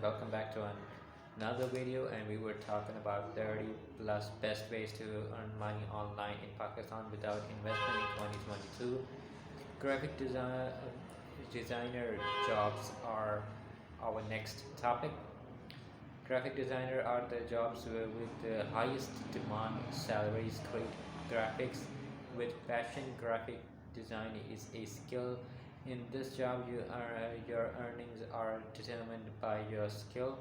welcome back to another video, and we were talking about 30 plus best ways to earn money online in Pakistan without investment in 2022. Designer jobs are our next topic. Graphic designer are the jobs with the highest demand. Salaries, create graphics with passion. Graphic design is a skill. In this job, your earnings are determined by your skill,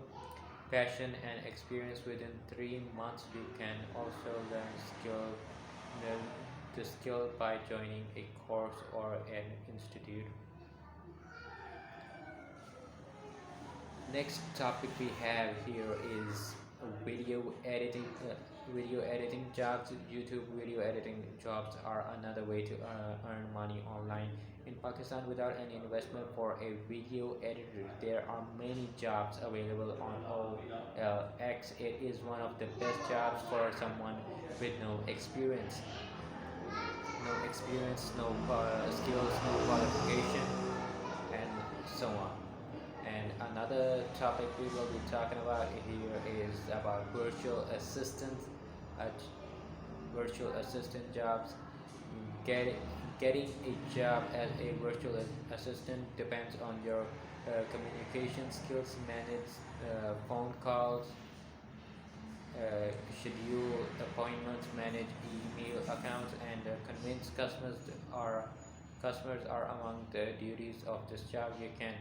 passion, and experience. Within 3 months, you can also learn the skill by joining a course or an institute. Next topic we have here is video editing. Video editing jobs. YouTube video editing jobs are another way to earn money online in Pakistan without any investment. For a video editor, there are many jobs available on OLX. It is one of the best jobs for someone with no experience, no skills, no qualification, and so on. And another topic we will be talking about here is about virtual assistant jobs. Getting a job as a virtual assistant depends on your communication skills, manage phone calls, schedule appointments, manage email accounts, and convince customers are among the duties of this job. You can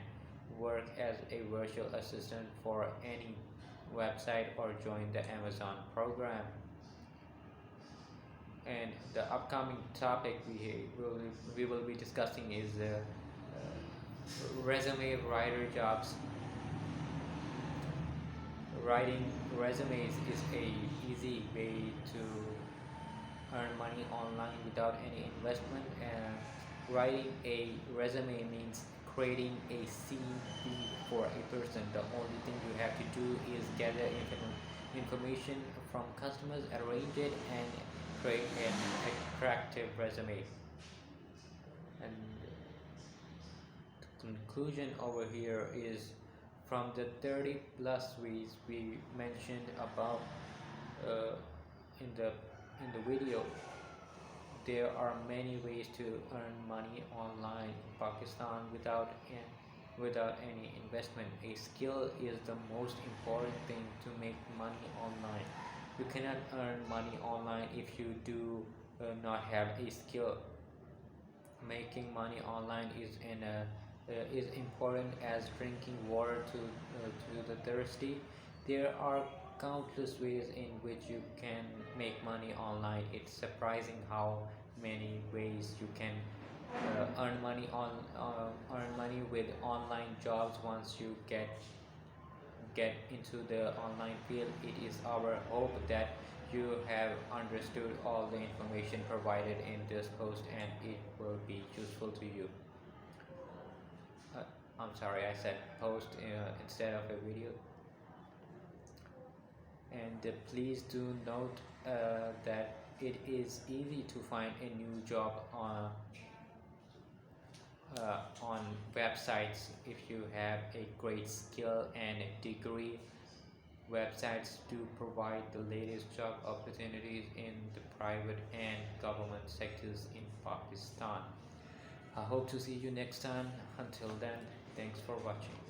work as a virtual assistant for any website or join the Amazon program. And the upcoming topic we will be discussing is resume writer jobs. Writing resumes is a easy way to earn money online without any investment. Writing a resume means creating a CV for a person. The only thing you have to do is gather information from customers, arrange it, and create an attractive resume. And the conclusion over here is, from the 30 plus ways we mentioned above in the video, there are many ways to earn money online in Pakistan without any investment. A skill is the most important thing to make money online. You cannot earn money online if you do not have a skill. Making money online is important as drinking water to the thirsty. There are countless ways in which you can make money online. It's surprising how many ways you can earn money with online jobs once you get into the online field. It is our hope that you have understood all the information provided in this post and it will be useful to you. I'm sorry, I said post instead of a video. And please do note that it is easy to find a new job on websites if you have a great skill and a degree. Websites do provide the latest job opportunities in the private and government sectors in Pakistan. I hope to see you next time. Until then, thanks for watching.